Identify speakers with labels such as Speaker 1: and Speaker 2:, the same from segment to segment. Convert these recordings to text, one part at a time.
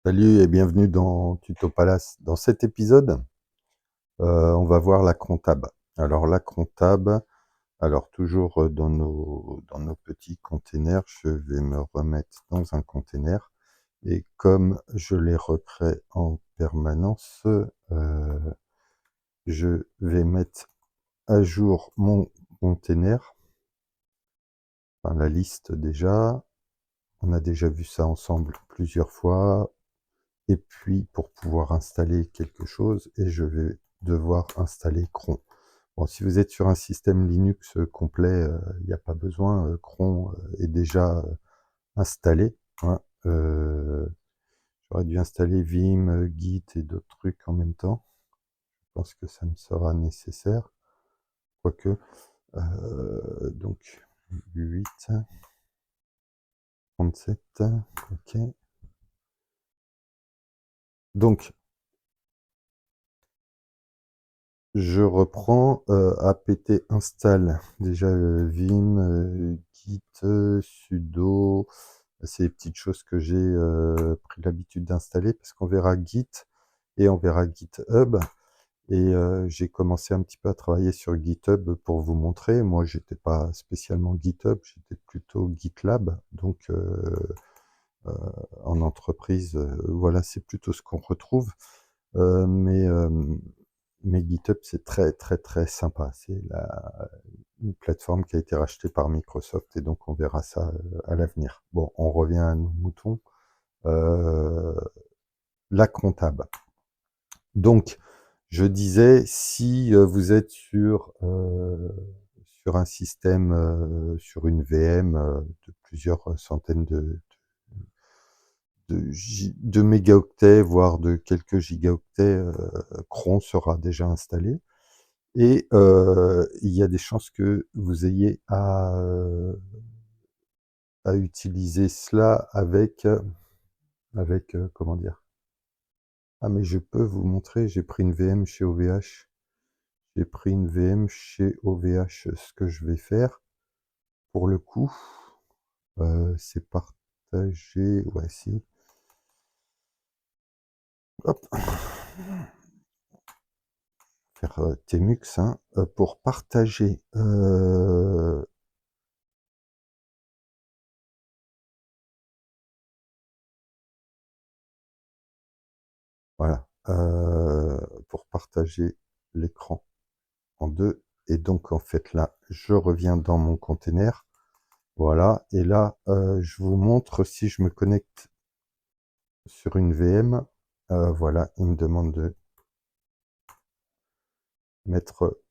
Speaker 1: Salut et bienvenue dans Tuto Palace. Dans cet épisode, on va voir la crontab. Alors la crontab, alors toujours dans nos petits containers, je vais me remettre dans un container. Et comme je les recrée en permanence, je vais mettre à jour mon container. Enfin, la liste déjà. On a déjà vu ça ensemble plusieurs fois. Et puis pour pouvoir installer quelque chose, et je vais devoir installer cron. Bon, si vous êtes sur un système Linux complet, il n'y a pas besoin, cron est déjà installé, hein. J'aurais dû installer Vim, Git et d'autres trucs en même temps. Je pense que ça me sera nécessaire, quoique. Donc 8, 37, ok. Donc je reprends apt install. Déjà vim, git, sudo. C'est les petites choses que j'ai pris l'habitude d'installer parce qu'on verra Git et on verra GitHub. Et j'ai commencé un petit peu à travailler sur GitHub pour vous montrer. Moi, j'étais pas spécialement GitHub, j'étais plutôt GitLab. Donc en entreprise, voilà, c'est plutôt ce qu'on retrouve. Euh, mais euh, mais GitHub, c'est très, très, très sympa. C'est une plateforme qui a été rachetée par Microsoft et donc on verra ça à l'avenir. Bon, on revient à nos moutons. Euh, la comptable. Donc, je disais, si vous êtes sur un système, sur une VM de plusieurs centaines de mégaoctets, voire de quelques gigaoctets, cron sera déjà installé. Et il y a des chances que vous ayez à utiliser cela avec comment dire? Ah, mais je peux vous montrer, j'ai pris une VM chez OVH. J'ai pris une VM chez OVH. Ce que je vais faire, pour le coup, c'est partager. Ouais, si. Hop. Faire Tmux, hein, pour partager. Voilà. Pour partager l'écran en deux. Et donc, en fait, là, je reviens dans mon container. Voilà. Et là, je vous montre si je me connecte sur une VM. Voilà. Il me demande de mettre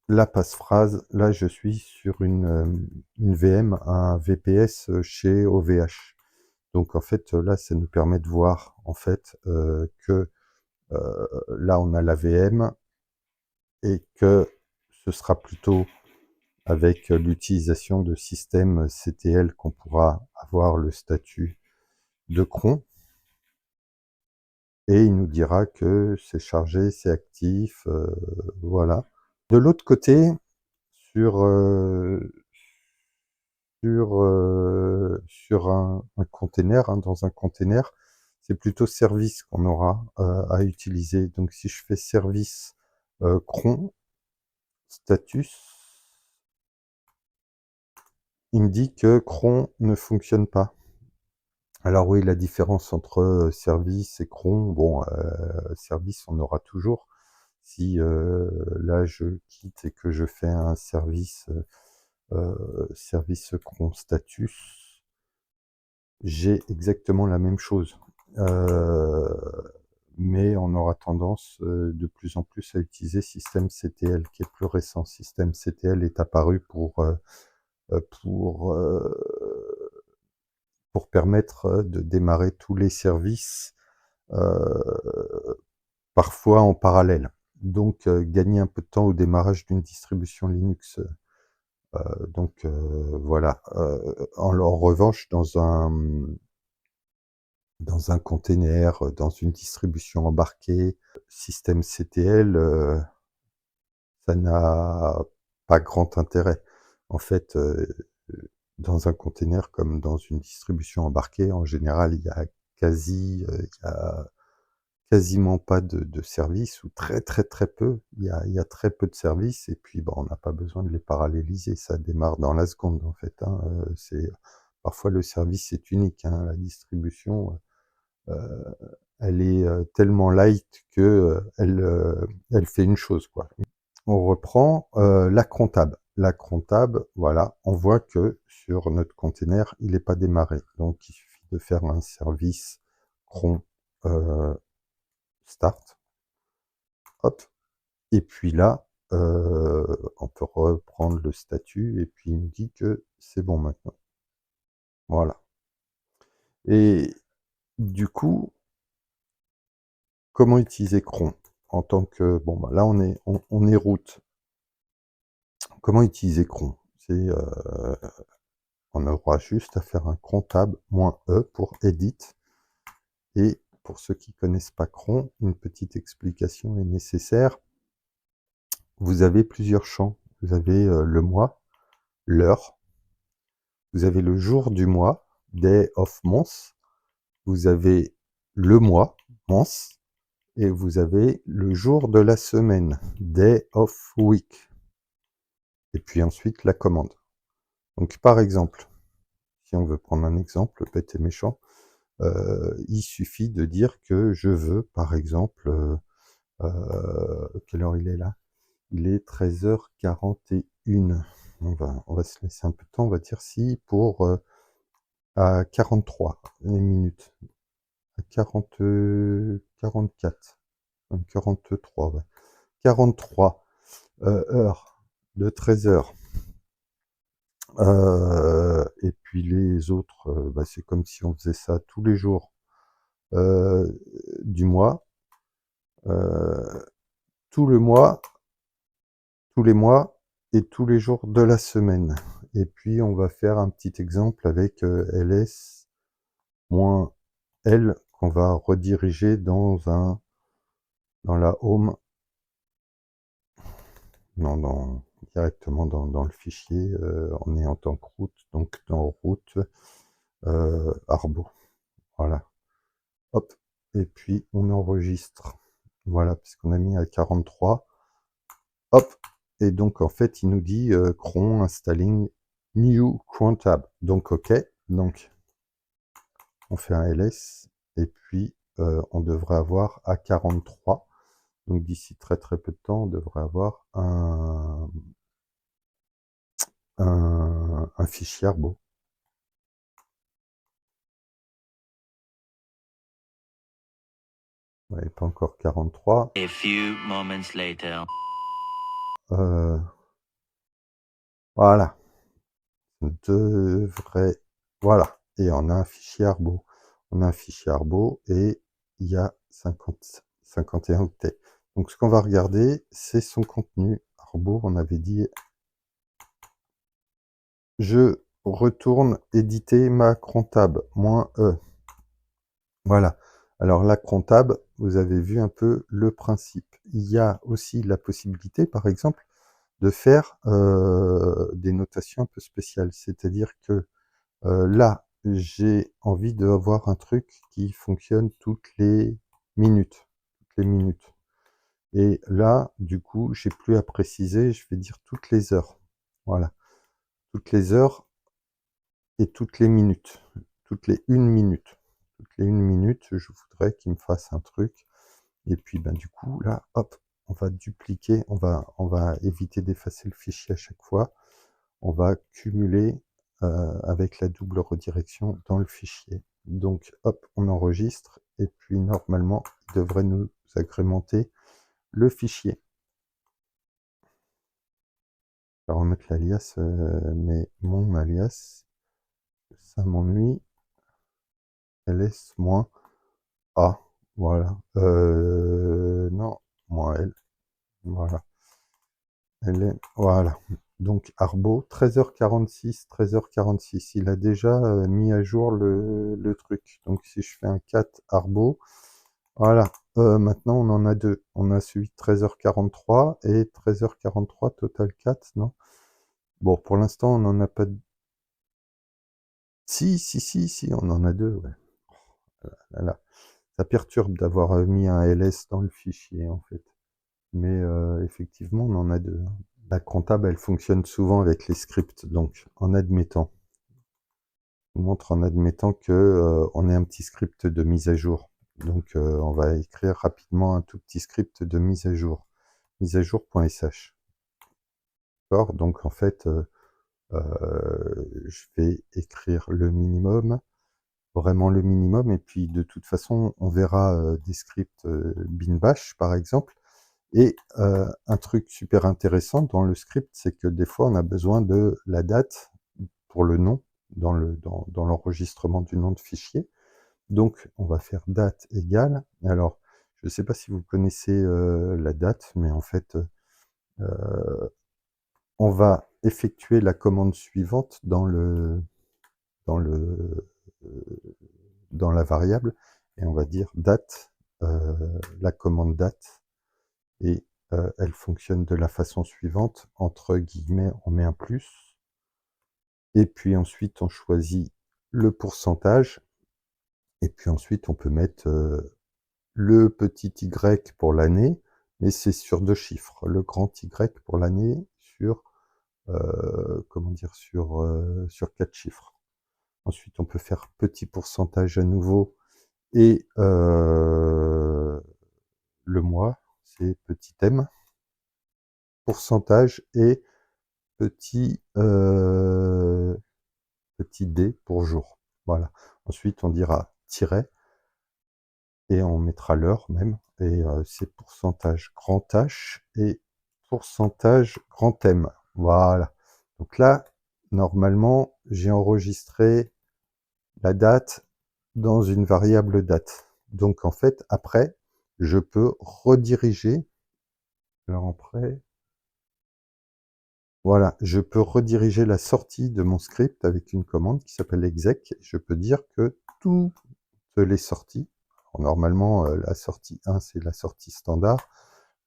Speaker 1: la passphrase. Là, je suis sur une VM, un VPS chez OVH. Donc, en fait, là, ça nous permet de voir, en fait, que là, on a la VM et que ce sera plutôt avec l'utilisation de systèmes CTL qu'on pourra avoir le statut de cron. Et il nous dira que c'est chargé, c'est actif, voilà. De l'autre côté, sur, sur un container, hein, dans un container, c'est plutôt service qu'on aura à utiliser. Donc si je fais service cron, status, il me dit que cron ne fonctionne pas. Alors oui, la différence entre service et cron, bon, service on aura toujours. Si là je quitte et que je fais un service, service cron status, j'ai exactement la même chose. Mais on aura tendance de plus en plus à utiliser système CTL qui est plus récent. Système CTL est apparu pour, pour permettre de démarrer tous les services, parfois en parallèle. Donc gagner un peu de temps au démarrage d'une distribution Linux. Donc voilà. En revanche, dans un container, dans une distribution embarquée, système CTL, ça n'a pas grand intérêt. En fait, dans un container comme dans une distribution embarquée, en général, il y a il y a quasiment pas de services ou très, très, très peu. Il y a très peu de services et puis, bon, on n'a pas besoin de les paralléliser, ça démarre dans la seconde, en fait, hein, c'est parfois le service est unique, hein, la distribution, heu, elle est, tellement light que, elle fait une chose, quoi. On reprend, la cron-tab. La cron-tab, voilà, on voit que sur notre container, il est pas démarré. Donc il suffit de faire un service cron, start, hop, et puis là, on peut reprendre le statut et puis il nous dit que c'est bon maintenant. Voilà. Et du coup, comment utiliser cron? En tant que bon, bah, là on est root. Comment utiliser cron? C'est, on aura juste à faire un cron tab -e pour edit. Et pour ceux qui connaissent pas cron, une petite explication est nécessaire. Vous avez plusieurs champs. Vous avez le mois, l'heure, vous avez le jour du mois, day of month, vous avez le mois, month, et vous avez le jour de la semaine, day of week. Et puis ensuite la commande. Donc par exemple, si on veut prendre un exemple bête et méchant, il suffit de dire que je veux, par exemple, quelle heure il est là? Il est 13h41. On va se laisser un peu de temps, on va dire si pour à 43 les minutes. À 40, 44, 43, ouais. 43 heures de 13h. Et puis les autres, bah, c'est comme si on faisait ça tous les jours du mois, euh, tout le mois, tous les mois et tous les jours de la semaine. Et puis on va faire un petit exemple avec ls-l qu'on va rediriger dans la home, non, directement dans le fichier. On est en tant que route, donc dans route Arbo. Voilà. Hop. Et puis on enregistre. Voilà, puisqu'on a mis à 43. Hop. Et donc en fait, il nous dit cron installing new cron tab. Donc OK. Donc on fait un ls et puis on devrait avoir à 43. Donc d'ici très très peu de temps, on devrait avoir un fichier Arbo. Ouais, pas encore 43.
Speaker 2: A few moments later.
Speaker 1: Voilà. Devrait. Voilà. Et on a un fichier Arbo. On a un fichier Arbo et il y a 51 octets. Donc ce qu'on va regarder, c'est son contenu. Arbo, on avait dit je retourne éditer ma cron-tab, -e. Voilà. Alors la cron-tab, vous avez vu un peu le principe. Il y a aussi la possibilité, par exemple, de faire des notations un peu spéciales. C'est-à-dire que là, j'ai envie d'avoir un truc qui fonctionne toutes les minutes. Toutes les minutes. Et là, du coup, j'ai plus à préciser, je vais dire toutes les heures. Voilà. Toutes les heures et toutes les minutes. Toutes les 1 minute. Toutes les 1 minute, je voudrais qu'il me fasse un truc. Et puis, ben, du coup, là, hop, on va dupliquer, on va éviter d'effacer le fichier à chaque fois. On va cumuler avec la double redirection dans le fichier. Donc, hop, on enregistre. Et puis, normalement, il devrait nous agrémenter le fichier. Je vais remettre l'alias, mais mon alias, ça m'ennuie. ls-a. Voilà. Non, -l. Voilà. Voilà. Donc Arbo, 13h46, 13h46. Il a déjà mis à jour le truc. Donc si je fais un cat Arbo, voilà. Maintenant on en a deux. On a celui de 13h43 et 13h43 total 4, non? Bon, pour l'instant on n'en a pas... Si, on en a deux, ouais. Voilà. Ça perturbe d'avoir mis un ls dans le fichier, en fait. Mais effectivement, on en a deux. La crontab, elle fonctionne souvent avec les scripts. Donc, en admettant, je vous montre en admettant que on ait un petit script de mise à jour. Donc, on va écrire rapidement un tout petit script de mise à jour. Mise à jour.sh. D'accord? Donc, en fait, je vais écrire le minimum, vraiment le minimum, et puis de toute façon, on verra des scripts bin bash, par exemple. Et un truc super intéressant dans le script, c'est que des fois, on a besoin de la date pour le nom, dans l'enregistrement du nom de fichier. Donc, on va faire date égale. Alors, je ne sais pas si vous connaissez la date, mais en fait, on va effectuer la commande suivante dans le, dans la variable, et on va dire date, la commande date, et elle fonctionne de la façon suivante, entre guillemets, on met un plus, et puis ensuite on choisit le pourcentage, et puis ensuite on peut mettre le petit y pour l'année, mais c'est sur 2 chiffres, le grand Y pour l'année sur, comment dire, sur 4 chiffres. Ensuite, on peut faire petit pourcentage à nouveau, et le mois, c'est petit m, pourcentage, et petit, petit d pour jour. Voilà. Ensuite, on dira tiret, et on mettra l'heure même, et c'est pourcentage grand H et pourcentage grand M. Voilà. Donc là, normalement, j'ai enregistré la date dans une variable date. Donc en fait, après, je peux rediriger, alors après, voilà, je peux rediriger la sortie de mon script avec une commande qui s'appelle exec. Je peux dire que toutes les sorties, alors normalement la sortie 1 c'est la sortie standard,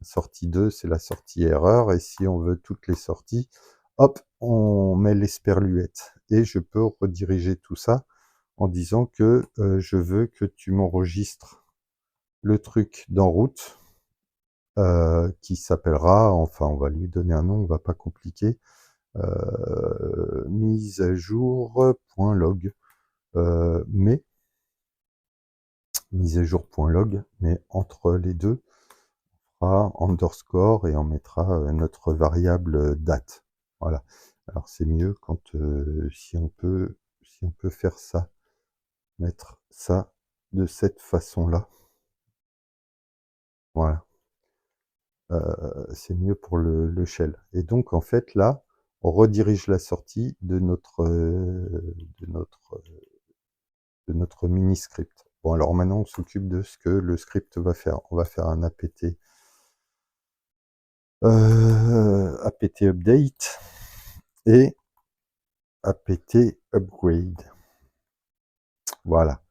Speaker 1: la sortie 2 c'est la sortie erreur, et si on veut toutes les sorties, hop, on met l'esperluette. Et je peux rediriger tout ça en disant que je veux que tu m'enregistres le truc d'en route, qui s'appellera, enfin on va lui donner un nom, on va pas compliquer, mise à jour.log, mais mise à jour.log, mais entre les deux, on fera underscore et on mettra notre variable date. Voilà. Alors c'est mieux quand si on peut faire ça, mettre ça de cette façon-là. Voilà. C'est mieux pour le shell. Et donc en fait là, on redirige la sortie de notre mini script. Bon, alors maintenant on s'occupe de ce que le script va faire. On va faire un apt apt update et apt upgrade. Voilà.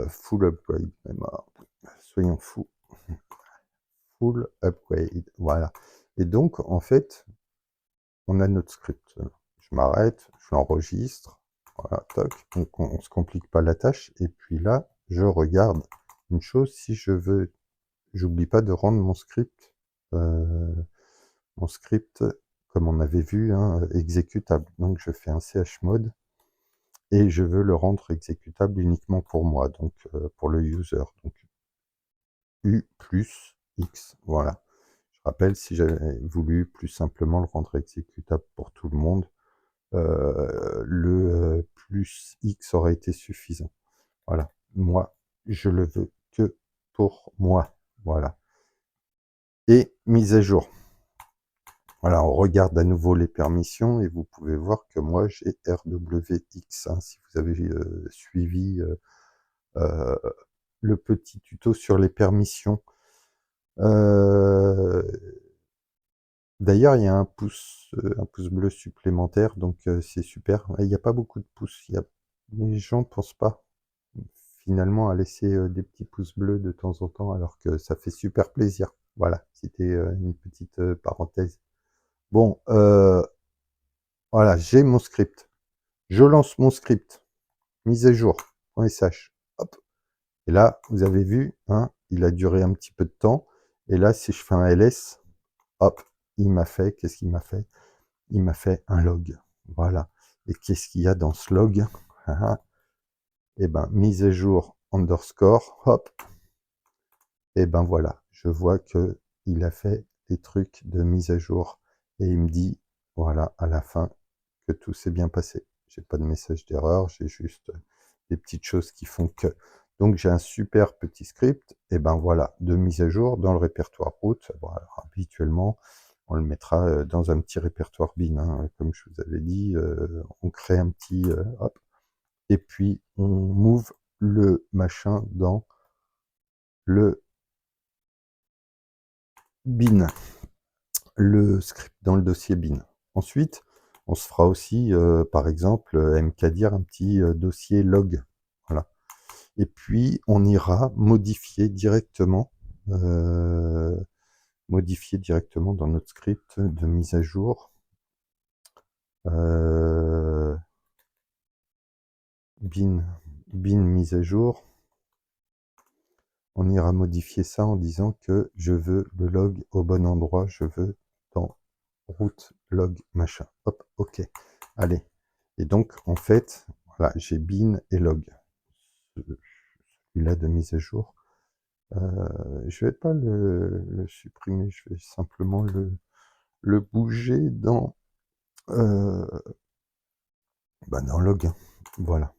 Speaker 1: Full upgrade même. Soyons fous. Full upgrade. Voilà. Et donc en fait, on a notre script. Je m'arrête, je l'enregistre. Voilà, toc. Donc on ne se complique pas la tâche. Et puis là, je regarde une chose. Si je veux, j'oublie pas de rendre mon script, comme on avait vu, hein, exécutable. Donc je fais un chmod et je veux le rendre exécutable uniquement pour moi, donc pour le user. Donc U plus X, voilà. Je rappelle, si j'avais voulu plus simplement le rendre exécutable pour tout le monde, le plus X aurait été suffisant. Voilà. Moi, je le veux que pour moi. Voilà. Et mise à jour. Voilà, on regarde à nouveau les permissions et vous pouvez voir que moi j'ai RWX, hein, si vous avez suivi euh, le petit tuto sur les permissions. D'ailleurs, il y a un pouce bleu supplémentaire, donc c'est super. Il n'y a pas beaucoup de pouces. Les gens ne pensent pas finalement à laisser des petits pouces bleus de temps en temps, alors que ça fait super plaisir. Voilà, c'était une petite parenthèse. Bon, voilà, j'ai mon script. Je lance mon script. Mise à jour.sh. Hop. Et là, vous avez vu, hein, il a duré un petit peu de temps. Et là, si je fais un ls, hop, il m'a fait, qu'est-ce qu'il m'a fait? Il m'a fait un log. Voilà. Et qu'est-ce qu'il y a dans ce log? Eh ben, mise à jour underscore, hop. Et ben voilà, je vois que il a fait des trucs de mise à jour. Et il me dit, voilà, à la fin, que tout s'est bien passé. J'ai pas de message d'erreur, j'ai juste des petites choses qui font que. Donc j'ai un super petit script, et ben voilà, de mise à jour dans le répertoire route. Bon, alors, habituellement, on le mettra dans un petit répertoire bin, hein, comme je vous avais dit, on crée un petit hop, et puis on move le machin dans le bin, le script dans le dossier bin. Ensuite, on se fera aussi, par exemple, mkdir un petit dossier log. Voilà. Et puis, on ira modifier directement dans notre script de mise à jour. Bin mise à jour. On ira modifier ça en disant que je veux le log au bon endroit, je veux dans route log machin. Hop, ok. Allez. Et donc, en fait, voilà, j'ai bin et log. Celui-là de mise à jour. Je vais pas le supprimer, je vais simplement le bouger dans, dans log. Voilà.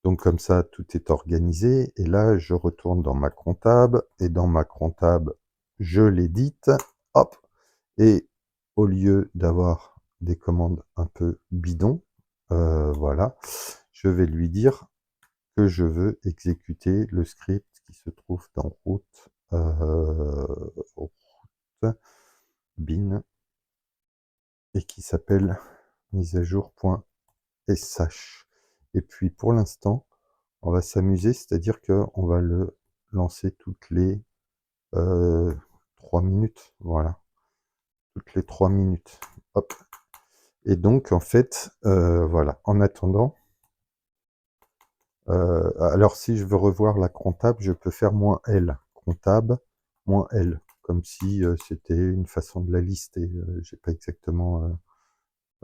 Speaker 1: Donc comme ça, tout est organisé. Et là, je retourne dans ma crontab. Et dans ma crontab, je l'édite. Hop. Et au lieu d'avoir des commandes un peu bidons, voilà, je vais lui dire que je veux exécuter le script qui se trouve dans route, route bin et qui s'appelle mise à jour.sh. Et puis pour l'instant, on va s'amuser, c'est-à-dire qu'on va le lancer toutes les 3 minutes. Voilà, toutes les 3 minutes. Hop. Et donc, en fait, voilà, en attendant, alors si je veux revoir la crontab, je peux faire -L, crontab, -L, comme si c'était une façon de la lister. J'ai pas exactement...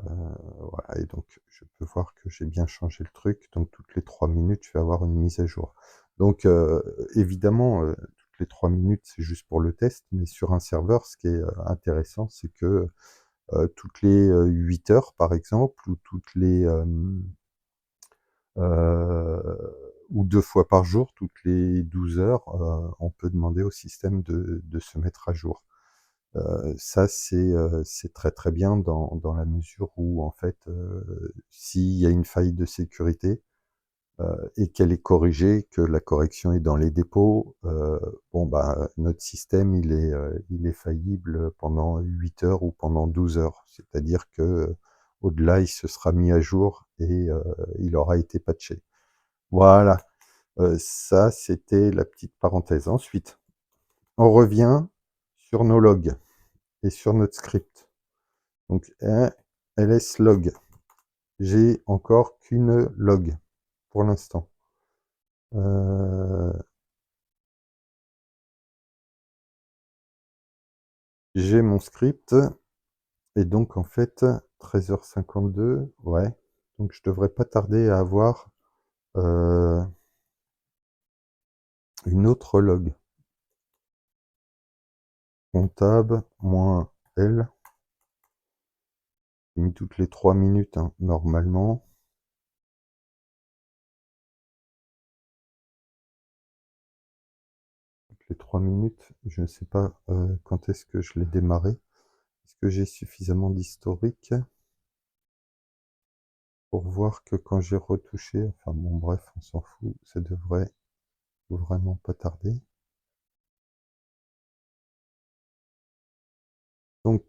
Speaker 1: voilà, et donc je peux voir que j'ai bien changé le truc. Donc toutes les 3 minutes, je vais avoir une mise à jour. Donc évidemment, toutes les 3 minutes, c'est juste pour le test, mais sur un serveur, ce qui est intéressant, c'est que toutes les 8 heures, par exemple, ou toutes les... ou 2 fois par jour, toutes les 12 heures, on peut demander au système de se mettre à jour. Ça, c'est très très bien dans la mesure où, en fait, s'il y a une faille de sécurité et qu'elle est corrigée, que la correction est dans les dépôts, bon, bah, notre système, il est faillible pendant 8 heures ou pendant 12 heures. C'est-à-dire que au-delà, il se sera mis à jour et il aura été patché. Voilà, ça, c'était la petite parenthèse. Ensuite, on revient sur nos logs et sur notre script. Donc, ls log. J'ai encore qu'une log pour l'instant. J'ai mon script. Et donc, en fait, 13h52, ouais. Donc, je devrais pas tarder à avoir une autre log. Comptable, -L. J'ai mis toutes les 3 minutes, hein, normalement. Toutes les 3 minutes, je ne sais pas quand est-ce que je l'ai démarré. Est-ce que j'ai suffisamment d'historique pour voir que quand j'ai retouché, enfin bon bref, on s'en fout, ça devrait vraiment pas tarder. Donc,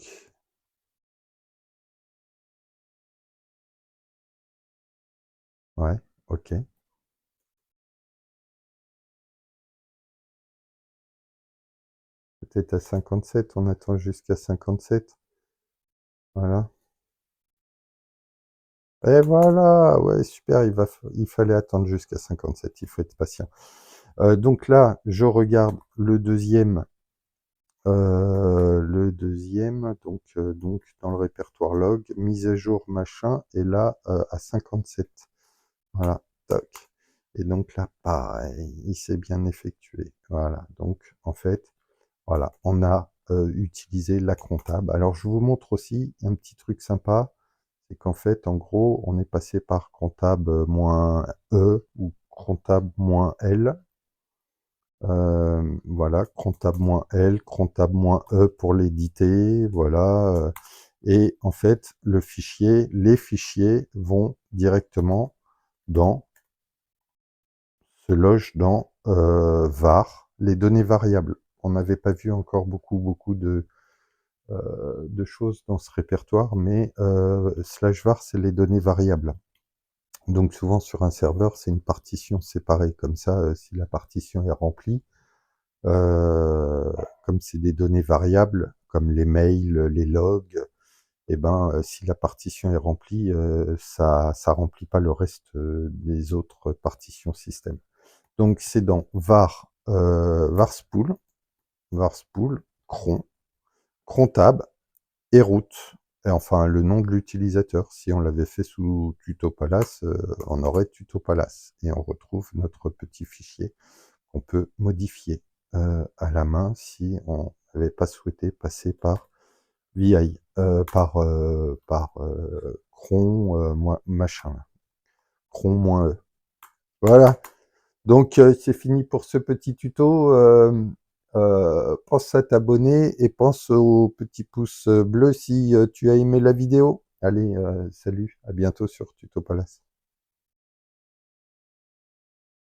Speaker 1: ouais, ok. Peut-être à 57, on attend jusqu'à 57. Voilà. Et voilà, ouais, super, il fallait attendre jusqu'à 57, il faut être patient. Donc là, je regarde le deuxième, donc dans le répertoire log, mise à jour machin, et là à 57. Voilà, toc. Et donc là, pareil, il s'est bien effectué. Voilà, donc en fait, voilà, on a utilisé la comptable. Alors je vous montre aussi un petit truc sympa, c'est qu'en fait, en gros, on est passé par comptable moins E ou comptable moins L. Voilà, comptable moins L, comptable moins E pour l'éditer, voilà. Et en fait, les fichiers vont directement dans, se logent dans var, les données variables. On n'avait pas vu encore beaucoup de choses dans ce répertoire, mais slash var, c'est les données variables. Donc souvent sur un serveur, c'est une partition séparée. Comme ça, si la partition est remplie, euh, comme c'est des données variables, comme les mails, les logs, et ben si la partition est remplie, ça remplit pas le reste des autres partitions système. Donc c'est dans var varspool, cron, crontab et root. Et enfin le nom de l'utilisateur. Si on l'avait fait sous Tuto Palace, on aurait Tuto Palace. Et on retrouve notre petit fichier qu'on peut modifier à la main si on n'avait pas souhaité passer par VI, cron machin, cron moins E. Voilà. Donc c'est fini pour ce petit tuto. Pense à t'abonner et pense au petit pouce bleu si tu as aimé la vidéo. Allez, salut, à bientôt sur Tuto Palace.